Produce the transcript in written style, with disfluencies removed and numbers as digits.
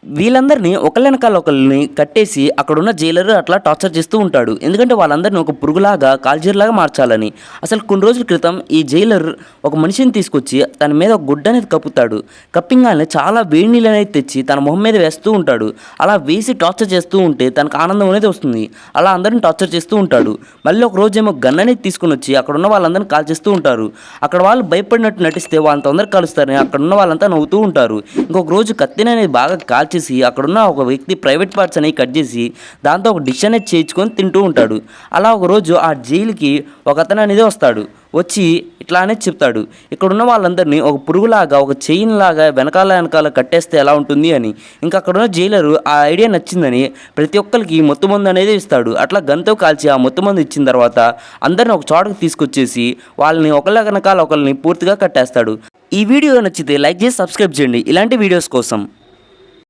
వీళ్ళందరినీ ఒకళ్ళెనకాల ఒకళ్ళని కట్టేసి అక్కడున్న జైలర్ అట్లా టార్చర్ చేస్తూ ఉంటాడు. ఎందుకంటే వాళ్ళందరినీ ఒక పురుగులాగా కాల్జీర్లాగా మార్చాలని. అసలు కొన్ని రోజుల క్రితం ఈ జైలర్ ఒక మనిషిని తీసుకొచ్చి తన మీద ఒక గుడ్డ అనేది కప్పుతాడు. కప్పింగానే చాలా వేడి నీళ్ళు అనేది తెచ్చి తన మొహం మీద వేస్తూ ఉంటాడు. అలా వేసి టార్చర్ చేస్తూ ఉంటే తనకు ఆనందం అనేది వస్తుంది. అలా అందరిని టార్చర్ చేస్తూ ఉంటాడు. మళ్ళీ ఒక రోజేమో గన్ అనేది తీసుకుని వచ్చి అక్కడ ఉన్న వాళ్ళందరినీ కాల్చేస్తూ ఉంటారు. అక్కడ వాళ్ళు భయపడినట్టు నటిస్తే వాళ్ళని తొందరగా కాలుస్తారని అక్కడ ఉన్న వాళ్ళంతా నవ్వుతూ ఉంటారు. ఇంకొక రోజు కత్తిని అనేది బాగా కాల్చేసి అక్కడున్న ఒక వ్యక్తి ప్రైవేట్ పార్ట్స్ అనేవి కట్ చేసి దాంతో ఒక డిష్ అనేది చేయించుకొని తింటూ ఉంటాడు. అలా ఒకరోజు ఆ జైలుకి ఒక అతను అనేది వస్తాడు. వచ్చి ఇట్లా అనేది చెప్తాడు, ఇక్కడున్న వాళ్ళందరినీ ఒక పురుగులాగా ఒక చైన్ లాగా వెనకాల కట్టేస్తే ఎలా ఉంటుంది అని. ఇంకా అక్కడున్న జైలరు ఆ ఐడియా నచ్చిందని ప్రతి ఒక్కరికి మొత్తం మందు అనేది ఇస్తాడు. అట్లా గన్తో కాల్చి ఆ మొత్తం మందు ఇచ్చిన తర్వాత అందరిని ఒక చోటకి తీసుకొచ్చేసి వాళ్ళని ఒకళ్ళ వెనకాల ఒకరిని పూర్తిగా కట్టేస్తాడు. ఈ వీడియో నచ్చితే లైక్ చేసి సబ్స్క్రైబ్ చేయండి ఇలాంటి వీడియోస్ కోసం.